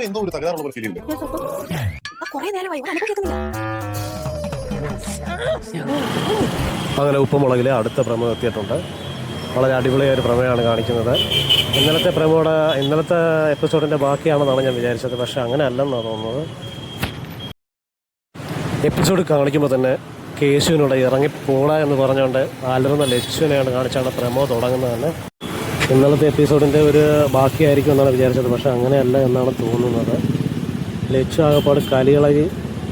എന്തോ ഒരു തകരാറുള്ള ഫീൽ ഉണ്ട്. അങ്ങനെ ഉപ്പുമുളകിലെ അടുത്ത പ്രമോ എത്തിയിട്ടുണ്ട്. വളരെ അടിപൊളിയായ ഒരു പ്രമേയമാണ് കാണിക്കുന്നത്. ഇന്നലത്തെ എപ്പിസോഡിൻ്റെ ബാക്കിയാണെന്നാണ് ഞാൻ വിചാരിച്ചത്. പക്ഷേ അങ്ങനെ അല്ലെന്നാണ് തോന്നുന്നത്. എപ്പിസോഡ് കാണിക്കുമ്പോൾ തന്നെ കേശുവിനോട് ഇറങ്ങിപ്പോടാ എന്ന് പറഞ്ഞുകൊണ്ട് ആലറുന്ന ലച്ചുവിനെയാണ് കാണിച്ചാണ് പ്രമോ തുടങ്ങുന്നത് തന്നെ. ഇന്നലത്തെ എപ്പിസോഡിൻ്റെ ഒരു ബാക്കിയായിരിക്കും എന്നാണ് വിചാരിച്ചത്. പക്ഷേ അങ്ങനെയല്ല എന്നാണ് തോന്നുന്നത്. ലച്ചു ആകപ്പാട് കലിയിളകി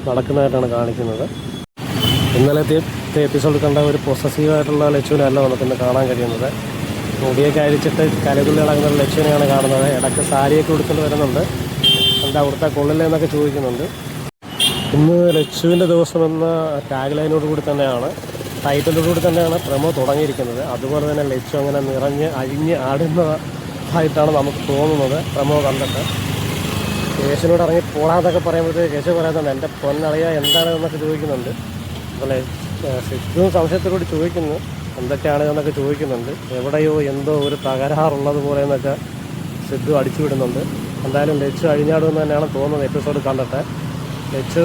നടക്കുന്നതായിട്ടാണ് കാണിക്കുന്നത്. ഇന്നലത്തെ എപ്പിസോഡ് കണ്ട ഒരു പൊസസീവായിട്ടുള്ള ലച്ചുവിനല്ല നമുക്കിന്ന് കാണാൻ കഴിയുന്നത്. മുടിയൊക്കെ അഴിച്ചിട്ട് കലതുള്ളി നടക്കുന്ന ലച്ചുവിനെയാണ് കാണുന്നത്. ഇടയ്ക്ക് സാരിയൊക്കെ ഉടുത്തുകൊണ്ട് വരുന്നുണ്ട്. എന്താ ഉടുത്താൽ കൊള്ളില്ല എന്നൊക്കെ ചോദിക്കുന്നുണ്ട്. ഇന്ന് ലച്ചുവിൻ്റെ ദിവസമെന്ന ടാഗ് ലൈനോട് കൂടി തന്നെയാണ്, ടൈറ്റിലോടുകൂടി തന്നെയാണ് പ്രമോ തുടങ്ങിയിരിക്കുന്നത്. അതുപോലെ തന്നെ ലച്ചു അങ്ങനെ നിറഞ്ഞ് അഴിഞ്ഞ് ആടുന്നതായിട്ടാണ് നമുക്ക് തോന്നുന്നത് പ്രമോ കണ്ടിട്ട്. കേശുവിനോട് ഇറങ്ങി പോടാന്നൊക്കെ പറയുമ്പോഴത്തേക്ക് കേശു പറയുന്നുണ്ട് എൻ്റെ പൊന്നറിയ എന്താണ് എന്നൊക്കെ ചോദിക്കുന്നുണ്ട്. അതുപോലെ സിദ്ധു സംശയത്തോട് ചോദിക്കുന്നു എന്തൊക്കെയാണ് എന്നൊക്കെ ചോദിക്കുന്നുണ്ട്. എവിടെയോ എന്തോ ഒരു തകരാറുള്ളത് പോലെ എന്നൊക്കെ സിദ്ധു അടിച്ചു വിടുന്നുണ്ട്. എന്തായാലും ലച്ചു അഴിഞ്ഞാടുമെന്ന് തന്നെയാണ് തോന്നുന്നത് എപ്പിസോഡ് കണ്ടിട്ട്. ലച്ചു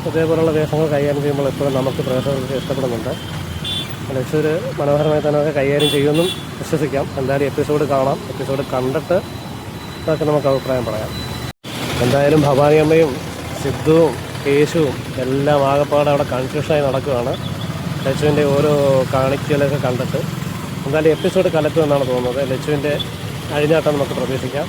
ഇതേപോലുള്ള വേഷങ്ങൾ കൈകാര്യം ചെയ്യുമ്പോൾ എപ്പോഴും നമുക്ക് പ്രേക്ഷകർക്ക് ഇഷ്ടപ്പെടുന്നുണ്ട്. ലച്ചു ഒരു മനോഹരമായി തന്നെ കൈകാര്യം ചെയ്യുമെന്നും വിശ്വസിക്കാം. എന്തായാലും എപ്പിസോഡ് കാണാം. എപ്പിസോഡ് കണ്ടിട്ട് അതൊക്കെ നമുക്ക് അഭിപ്രായം പറയാം. എന്തായാലും ഭവാനിയമ്മയും സിദ്ധുവും കേശുവും എല്ലാം ആകെപ്പാടെ അവിടെ കൺഫ്യൂഷനായി നടക്കുകയാണ് ലച്ചുവിൻ്റെ ഓരോ കാണിക്കലൊക്കെ കണ്ടിട്ട്. എന്തായാലും എപ്പിസോഡ് കലത്തുമെന്നാണ് തോന്നുന്നത്. ലച്ചുവിൻ്റെ അഴിഞ്ഞാട്ടം നമുക്ക് പ്രതീക്ഷിക്കാം.